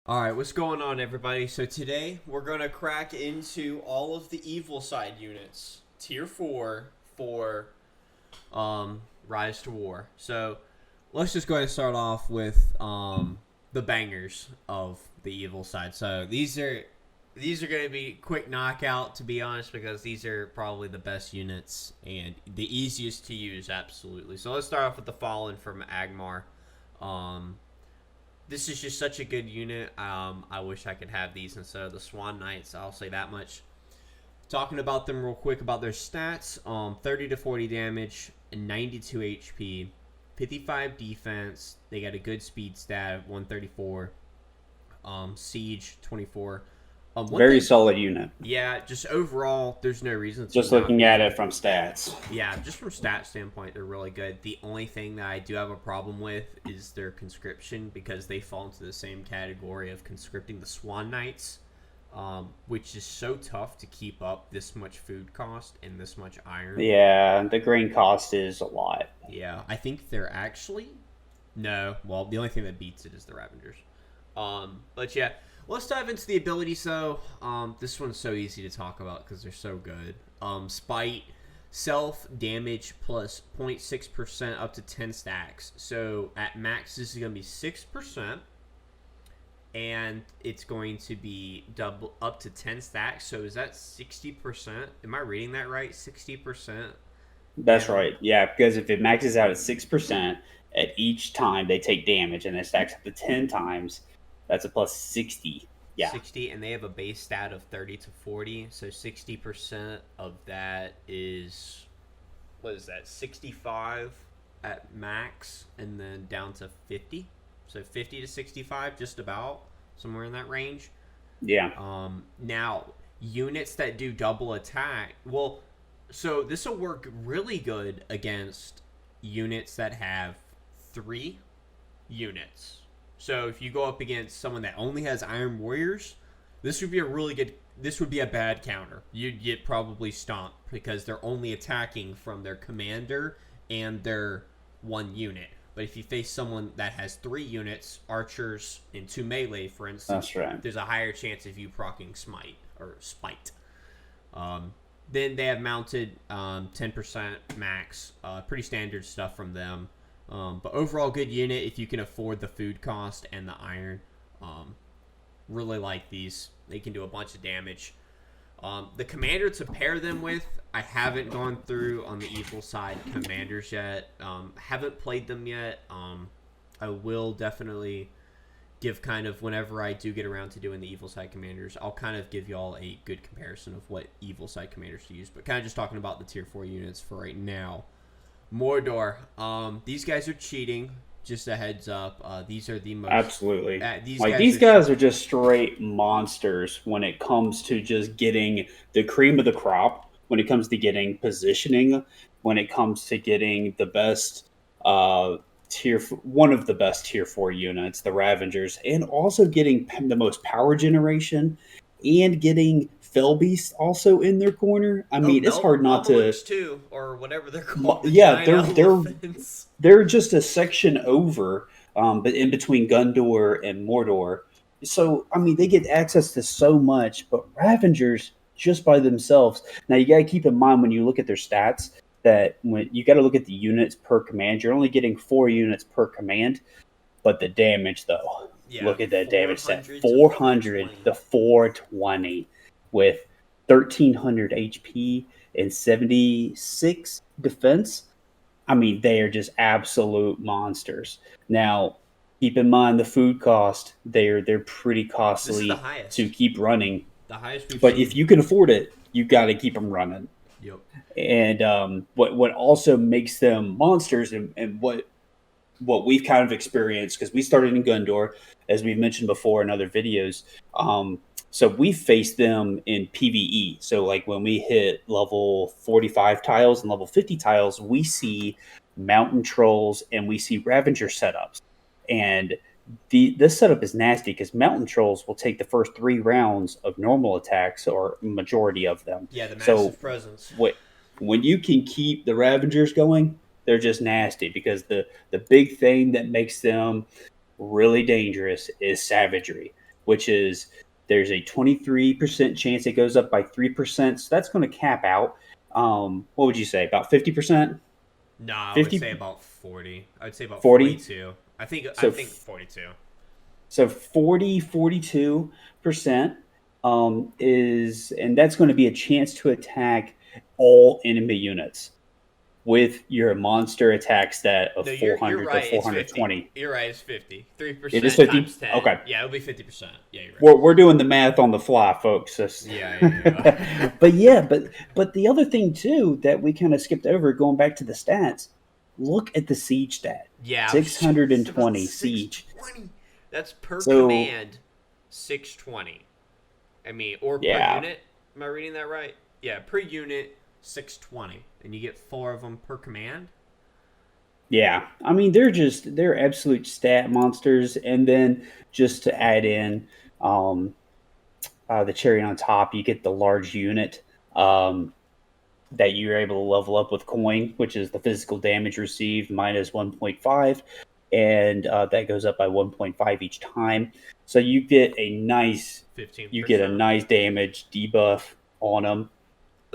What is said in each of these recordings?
All right, what's going on, everybody? So today we're gonna crack into all of the evil side units, tier four for Rise to War. So let's just go ahead and start off with the bangers of the evil side. So these are gonna be quick knockout, to be honest, because these are probably the best units and the easiest to use. Absolutely. So let's start off with the Fallen from Agmar. Um, this is just such a good unit. I wish I could have these instead of the Swan Knights. I'll say that much. Talking about them real quick about their stats: 30 to 40 damage, 92 HP, 55 defense. They got a good speed stat of 134. Siege 24. One Very thing, solid unit. yeah, just overall, there's no reason to Just not looking at be. it from stats. Yeah, just from stat standpoint, they're really good. The only thing that I do have a problem with is their conscription, because they fall into the same category of conscripting the Swan Knights, which is so tough to keep up this much food cost and this much iron. Yeah, the grain cost is a lot. Yeah, I think they're actually no. Well, the only thing that beats it is the Ravagers. But yeah, let's dive into the abilities though. This one's so easy to talk about because they're so good. Spite, self damage plus 0.6% up to 10 stacks. So at max, this is going to be 6%, and it's going to be double up to 10 stacks. So is that 60%? Am I reading that right? 60% That's damage. right. Yeah, because if it maxes out at 6% at each time they take damage and it stacks up to 10 times, that's a plus 60. Yeah, 60, and they have a base stat of 30 to 40, so 60% of that is, what is that, 65 at max, and then down to 50, so 50 to 65, just about somewhere in that range. yeah. Now, units that do double attack, well, so this will work really good against units that have 3 units. So if you go up against someone that only has Iron Warriors, this would be a really good. This would be a bad counter. You'd get probably stomped because they're only attacking from their commander and their 1 unit. But if you face someone that has 3 units, archers and 2 melee, for instance, That's right. there's a higher chance of you proccing smite or spite. Um, then they have mounted 10% max, pretty standard stuff from them. But overall, good unit if you can afford the food cost and the iron. Really like these. They can do a bunch of damage. The commander to pair them with, I haven't gone through on the evil side commanders yet. Haven't played them yet. I will definitely give kind of, whenever I do get around to doing the evil side commanders, I'll kind of give y'all a good comparison of what evil side commanders to use. But kind of just talking about the tier 4 units for right now. Mordor. These guys are cheating. Just a heads up. These are the most. Absolutely. These Like guys these are. guys are just straight monsters when it comes to just getting the cream of the crop, when it comes to getting positioning, when it comes to getting the best one of the best tier 4 units, the Ravagers, and also getting the most power generation and getting Fell Beast also in their corner. I Oh, mean, it's hard not to. Mamelukes too, or whatever they're called, the Yeah, giant they're elephants. they're just a section over, but in between Gundor and Mordor. So I mean, they get access to so much, but Ravengers just by themselves. Now you got to keep in mind when you look at their stats that when you got to look at the units per command, you're only getting 4 units per command, but the damage though, Yeah, look at that damage set: 400 to 400 420. to 420 with 1300 HP and 76 defense. I mean, they are just absolute monsters. Now, keep in mind the food cost; they're pretty This is the costly to highest. keep running. The highest we've But if seen. you can afford it, you got to keep them running. Yep. And what also makes them monsters, and what we've kind of experienced because we started in Gundor, as we've mentioned before in other videos. So we faced them in PVE. So like when we hit level 45 tiles and level 50 tiles, we see mountain trolls and we see Ravager setups. And this setup is nasty because mountain trolls will take the first 3 rounds of normal attacks or majority of them. Yeah, the So massive presence. what when you can keep the Ravagers going, they're just nasty because the big thing that makes them really dangerous is savagery. which is there's a 23% chance it goes up by 3%. So that's going to cap out. What would you say? About 50%? No, I would 50, say about 40. I would say about 40? 42. I So, think 42. so 42% is, and that's going to be a chance to attack all enemy units with your monster attack stat of No, you're 400 to right. It's 50. 420. You're right. It's 50. It is 3% 50. times 10. Okay. Yeah, it'll be 50%. Yeah, you're right. We're doing the math on the fly, folks. Yeah. But yeah, but the other thing too that we kind of skipped over, going back to the stats, look at the siege stat. Yeah, I was just about 620 siege. 620. That's per So command, 620. I mean, or per yeah, unit. Am I reading that right? Yeah, per unit, 620. And you get 4 of them per command? yeah. I mean, they're absolute stat monsters. And then just to add in the cherry on top, you get the large unit. That you're able to level up with coin, which is the physical damage received minus 1.5, and that goes up by 1.5 each time. So you get a nice 15%. damage debuff on them,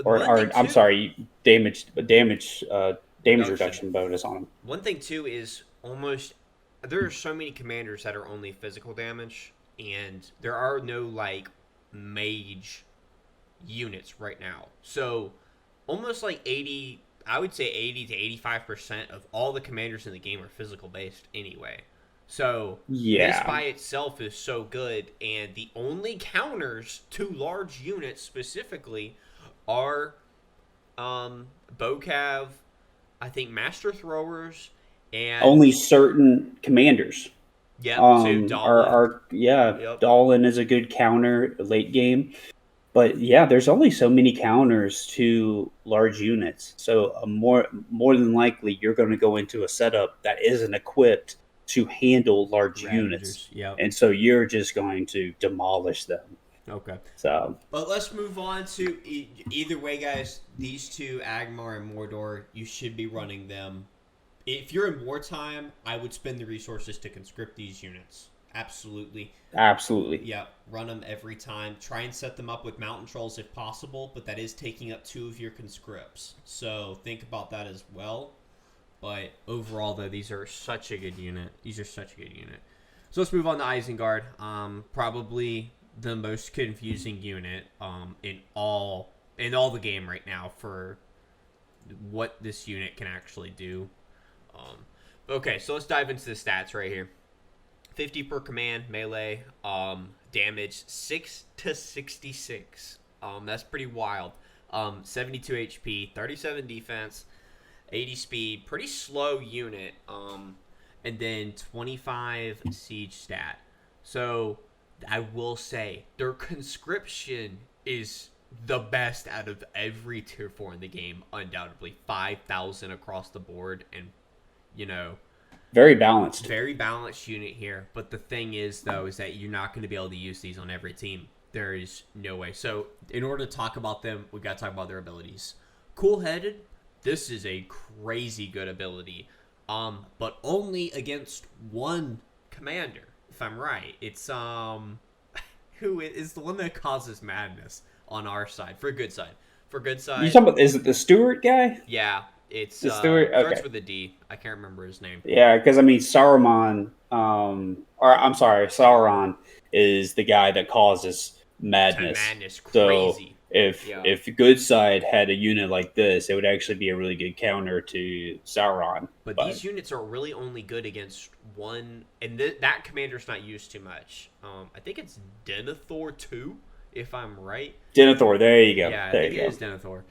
One thing, I'm too, sorry, damage reduction. reduction bonus on them. One thing, too, is almost. There are so many commanders that are only physical damage, and there are no, like, mage units right now. So almost like 80, I would say 80 to 85% of all the commanders in the game are physical based anyway. So this Yeah, by itself is so good, and the only counters to large units specifically are Bocav, I think Master Throwers, and only certain commanders. yep, to Dahlin. Are yeah, Yep. Dolan is a good counter late game. But yeah, there's only so many counters to large units. So more than likely, you're going to go into a setup that isn't equipped to handle large units, Ravagers. Yep. and so you're just going to demolish them. Okay. So But let's move on to either way, guys. These two, Agmar and Mordor, you should be running them. If you're in wartime, I would spend the resources to conscript these units. Absolutely. absolutely, Yeah, run them every time. Try and set them up with mountain trolls if possible, but that is taking up 2 of your conscripts. So think about that as well. But overall, though, these are such a good unit. So let's move on to Isengard. Probably the most confusing unit in all the game right now for what this unit can actually do. Okay, so let's dive into the stats right here. 50 per command, melee, damage 6 to 66. That's pretty wild. 72 HP, 37 defense, 80 speed, pretty slow unit. And then 25 siege stat. So I will say their conscription is the best out of every tier 4 in the game, undoubtedly. 5,000 across the board, and very balanced. very balanced unit here. But the thing is, though, is that you're not going to be able to use these on every team. There is no way. So in order to talk about them, we got to talk about their abilities. Cool-headed, this is a crazy good ability. But only against one commander, if I'm right. It's who is the one that causes madness on our side, for good side. For good side, You talking about, is it the Stewart guy? yeah, it's The Stewart. starts Okay. with a D. I can't remember his name. Yeah, because I mean Saruman, or I'm sorry, Sauron is the guy that causes madness. Madness, So crazy. if Yeah. if good side had a unit like this, it would actually be a really good counter to Sauron. But these units are really only good against one, and that commander's not used too much. I think it's Denethor 2, if I'm right. Denethor, there you go. Yeah, I there think you it go. is Denethor.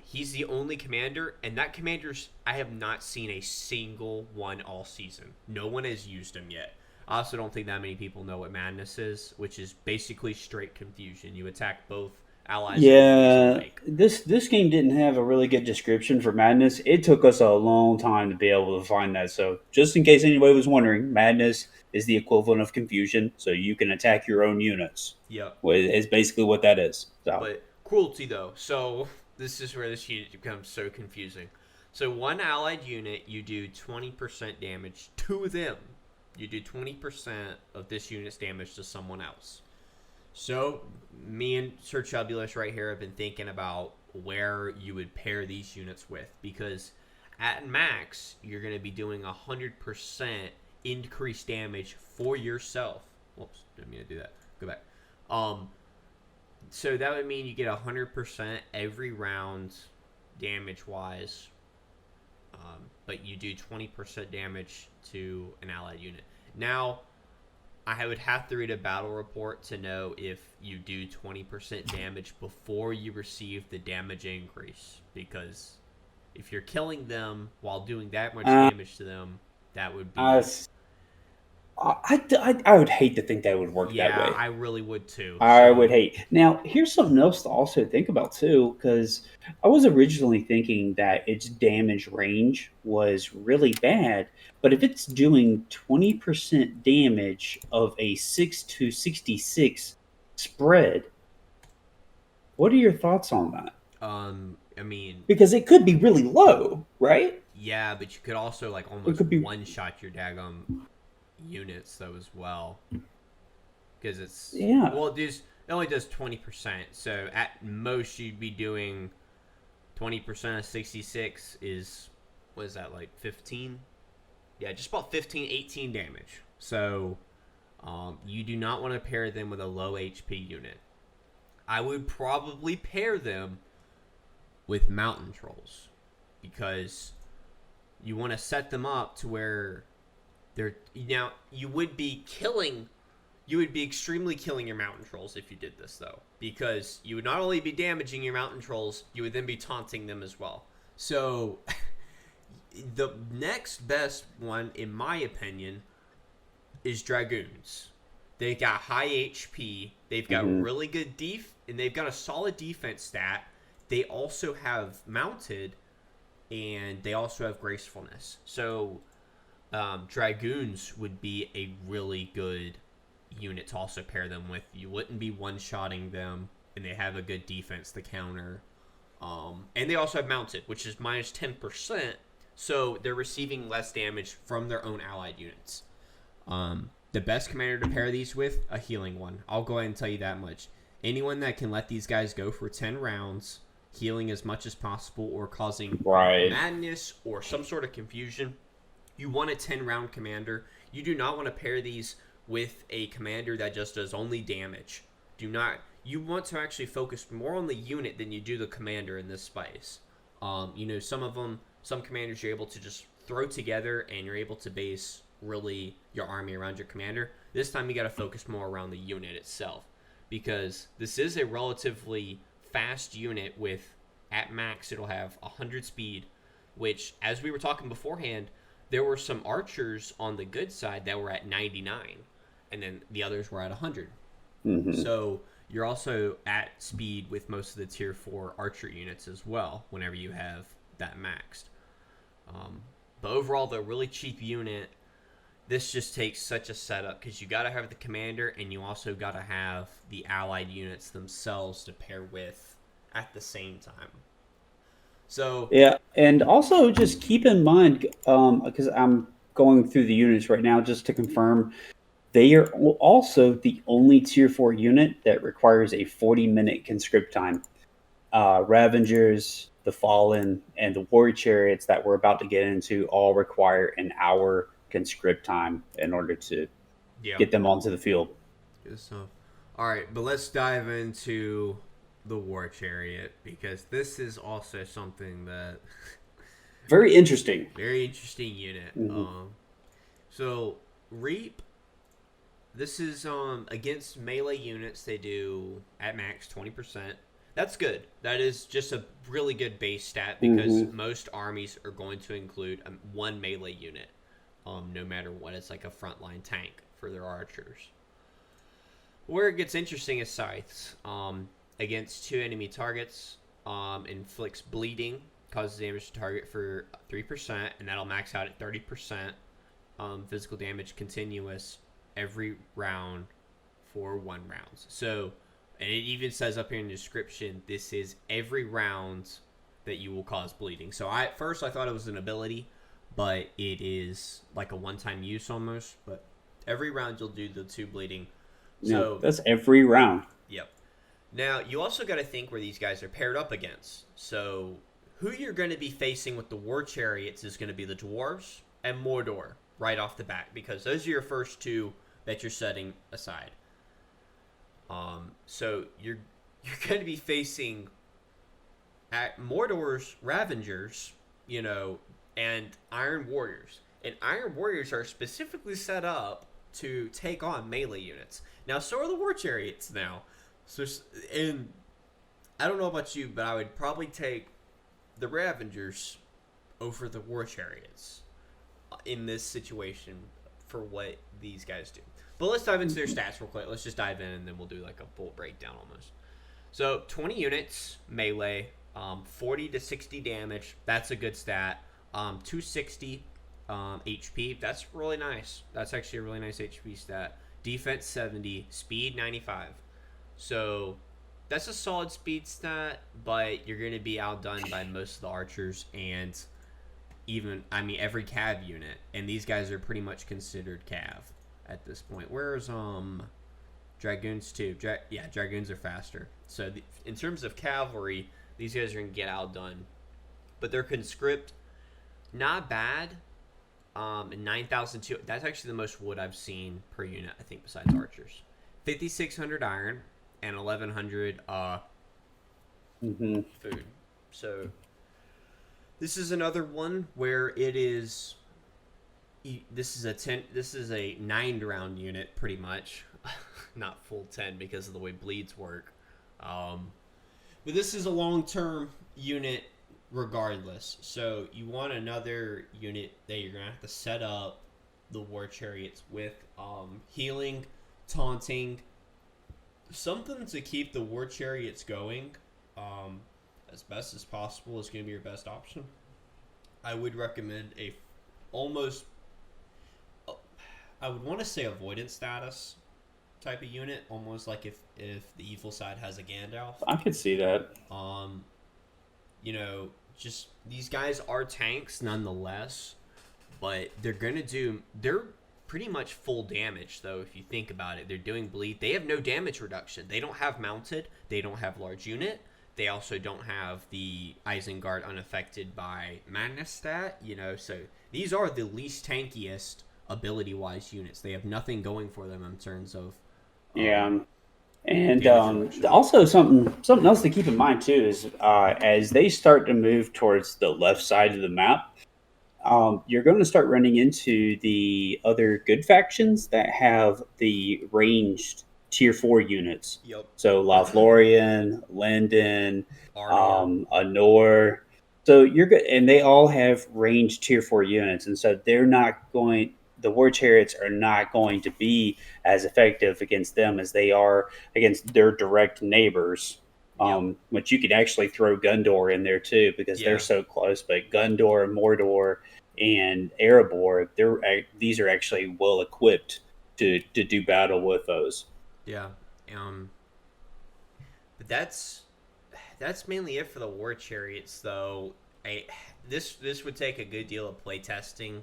He's the only commander, and that commander's, I have not seen a single one all season. No one has used him yet. I also don't think that many people know what madness is, which is basically straight confusion. You attack both allies. Yeah, this game didn't have a really good description for madness. It took us a long time to be able to find that. So just in case anybody was wondering, madness is the equivalent of confusion. So you can attack your own units. Yep. Is basically what that is. So. But cruelty, though. So this is where this unit becomes so confusing. So one allied unit, you do 20% damage to them. You do 20% of this unit's damage to someone else. So, me and Sir Chubulus right here have been thinking about where you would pair these units with, because at max, you're going to be doing 100% increased damage for yourself. Whoops, didn't mean to do that. Go back. So that would mean you get 100% every round damage-wise, but you do 20% damage to an allied unit. Now, I would have to read a battle report to know if you do 20% damage before you receive the damage increase, because if you're killing them while doing that much damage to them, that would be... I would hate to think that would work that way. Yeah, I really would too. I would hate. Now, here's something else to also think about too, because I was originally thinking that its damage range was really bad, but if it's doing 20% damage of a 6 to 66 spread, what are your thoughts on that? I mean, because it could be really low, right? Yeah, but you could also like almost one-shot your daggum units though as well, because it's well, it only does 20%. So at most you'd be doing 20% of 66 is, what is that, like 15? Yeah, just about 15, 18 damage. So you do not want to pair them with a low HP unit. I would probably pair them with mountain trolls, because you want to set them up to where they're, now you would be extremely killing your mountain trolls if you did this though, because you would not only be damaging your mountain trolls, you would then be taunting them as well. So the next best one, in my opinion, is dragoons. They got high HP, they've got really good and they've got a solid defense stat. They also have mounted, and they also have gracefulness. So dragoons would be a really good unit to also pair them with. You wouldn't be one-shotting them, and they have a good defense to counter. And they also have mounted, which is minus 10%, so they're receiving less damage from their own allied units. The best commander to pair these with, a healing one. I'll go ahead and tell you that much. Anyone that can let these guys go for 10 rounds, healing as much as possible, or causing madness or some sort of confusion, you want a 10-round commander. You do not want to pair these with a commander that just does only damage. You want to actually focus more on the unit than you do the commander in this spice. Some commanders you're able to just throw together, and you're able to base really your army around your commander. This time you got to focus more around the unit itself, because this is a relatively fast unit with, at max, it'll have 100 speed, which, as we were talking beforehand, there were some archers on the good side that were at 99, and then the others were at 100. So you're also at speed with most of the tier 4 archer units as well, whenever you have that maxed. But overall, the really cheap unit, this just takes such a setup, because you got to have the commander, and you also got to have the allied units themselves to pair with at the same time. So yeah, and also just keep in mind, because I'm going through the units right now just to confirm, they are also the only tier 4 unit that requires a 40-minute conscript time. Ravagers, the Fallen, and the Warrior Chariots that we're about to get into all require an hour conscript time in order to get them onto the field. Good stuff. All right, but let's dive into the War Chariot, because this is also something that very interesting unit. So Reap, this is against melee units. They do at max 20%. That's good. That is just a really good base stat, because most armies are going to include one melee unit, no matter what. It's like a frontline tank for their archers. Where it gets interesting is scythes. Against 2 enemy targets, inflicts bleeding, causes damage to target for 3%, and that'll max out at 30%. Physical damage continuous every round for 1 round. So, and it even says up here in the description, this is every round that you will cause bleeding. So at first I thought it was an ability, but it is like a one-time use almost. But every round you'll do the 2 bleeding. No, So that's every round. yep. Now you also got to think where these guys are paired up against. So who you're going to be facing with the war chariots is going to be the dwarves and Mordor right off the bat, because those are your first 2 that you're setting aside. So you're going to be facing Mordor's ravagers, and Iron Warriors. And Iron Warriors are specifically set up to take on melee units. Now, so are the war chariots now. So, and I don't know about you, but I would probably take the ravagers over the war chariots in this situation for what these guys do. But let's dive into their stats real quick. Let's just dive in, and then we'll do like a full breakdown almost. So 20 units melee, 40 to 60 damage. That's a good stat. 260 HP. That's really nice. That's actually a really nice HP stat. Defense 70, speed 95. So that's a solid speed stat, but you're going to be outdone by most of the archers and every cav unit. And these guys are pretty much considered cav at this point. Where's dragoons too? Dragoons are faster. So in terms of cavalry, these guys are going to get outdone. But their conscript, not bad. 9,002. That's actually the most wood I've seen per unit, I think, besides archers. 5,600 iron and 1,100 food. So this is another one where it is. This is a 9-round unit, pretty much, not full 10 because of the way bleeds work. But this is a long-term unit. Regardless, so you want another unit that you're gonna have to set up the war chariots with healing, taunting, something to keep the war chariots going as best as possible is gonna be your best option. I would recommend I would want to say avoidance status type of unit, almost like if the evil side has a Gandalf. I could see that. Just these guys are tanks nonetheless, but they're pretty much full damage though. If you think about it, they're doing bleed. They have no damage reduction. They don't have mounted. They don't have large unit. They also don't have the Isengard unaffected by madness stat. So these are the least tankiest ability wise units. They have nothing going for them in terms of And also something else to keep in mind too is as they start to move towards the left side of the map, you're going to start running into the other good factions that have the ranged tier 4 units. Yep. So Lothlorien, Lindon, Anor. So you're good, and they all have ranged tier 4 units, and so the war chariots are not going to be as effective against them as they are against their direct neighbors. Which you could actually throw Gondor in there too, because they're so close. But Gondor, Mordor, and Erebor, these are actually well equipped to do battle with those. Yeah. But that's mainly it for the war chariots, though. This would take a good deal of play testing.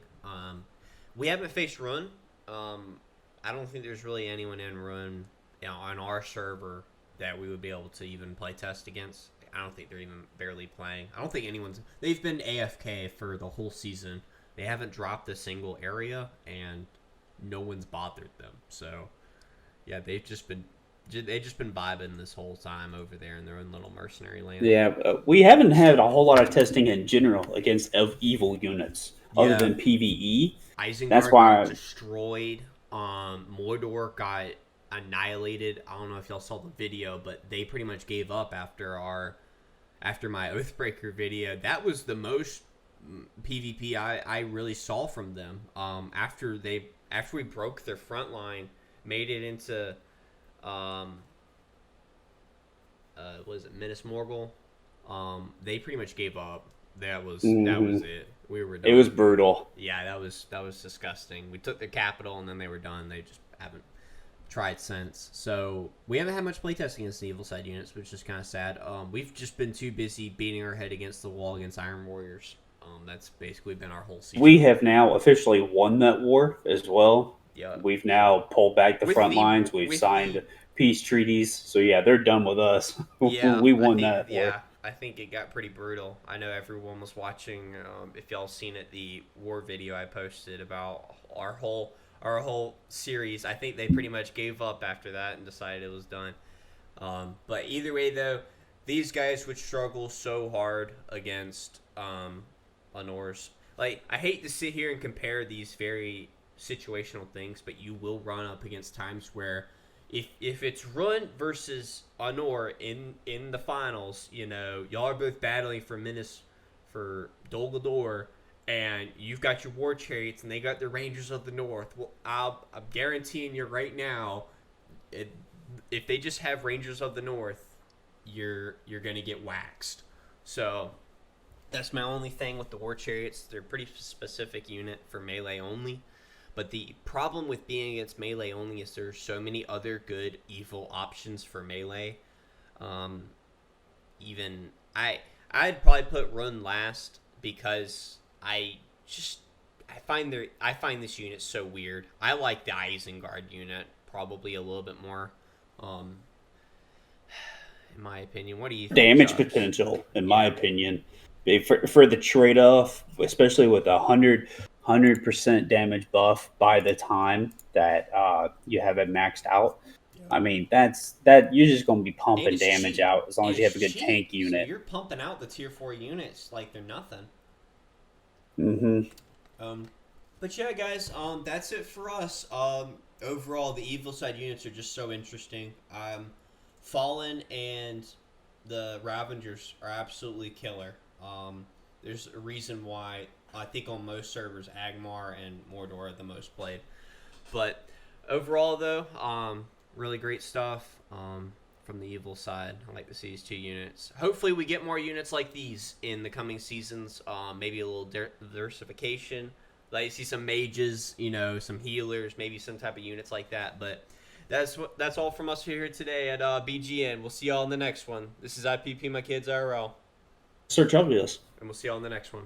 We haven't faced rhun. I don't think there's really anyone in rhun on our server that we would be able to even play test against. I don't think they're even barely playing. I don't think they've been AFK for the whole season. They haven't dropped a single area, and no one's bothered them. So, yeah, they've just been vibing this whole time over there in their own little mercenary land. Yeah, we haven't had a whole lot of testing in general against evil units other than PvE. Isengard got destroyed. Mordor got annihilated. I don't know if y'all saw the video, but they pretty much gave up after my Oathbreaker video. That was the most PvP I really saw from them. After we broke their front line, made it into was it Minas Morgul? They pretty much gave up. That was it. We were done. It was brutal. Yeah, that was disgusting. We took their capital and then they were done. They just haven't tried since. So we haven't had much playtesting against the evil side units, which is kind of sad. We've just been too busy beating our head against the wall against Iron Warriors. That's basically been our whole season. We have now officially won that war as well. Yeah, We've now pulled back the front lines. We've signed peace treaties. So yeah, they're done with us. Yeah, We won that war. Yeah, I think it got pretty brutal. I know everyone was watching. If y'all seen it, the war video I posted about our whole series. I think they pretty much gave up after that and decided it was done. But either way, though, these guys would struggle so hard against Lenores. Like, I hate to sit here and compare these very situational things, but you will run up against times where if it's Rhun versus Honor in the finals, you know, y'all are both battling for Dol Guldur, and you've got your war chariots and they got the Rangers of the North. Well, I'm guaranteeing you right now, if they just have Rangers of the North, you're gonna get waxed. So that's my only thing with the war chariots. They're a pretty specific unit for melee only. But the problem with being against melee only is there's so many other good evil options for melee. I'd probably put Rhun last because I find this unit so weird. I like the Isengard unit probably a little bit more. In my opinion, what do you think? Damage potential, in my opinion, for the trade-off, especially with 100% damage buff by the time that you have it maxed out. Yeah. I mean, that you're just going to be pumping damage cheap. Out as long as you have a good tank unit. So you're pumping out the tier 4 units like they're nothing. But yeah, guys, that's it for us. Overall, the evil side units are just so interesting. Fallen and the Ravagers are absolutely killer. There's a reason why I think on most servers Agmar and Mordor are the most played. But overall, though, really great stuff from the evil side. I like to see these two units. Hopefully we get more units like these in the coming seasons. Maybe a little diversification. Like to see some mages, you know, some healers, maybe some type of units like that. But that's all from us here today at BGN. We'll see y'all in the next one. This is IPP, my kids IRL. Search obvious. And we'll see y'all in the next one.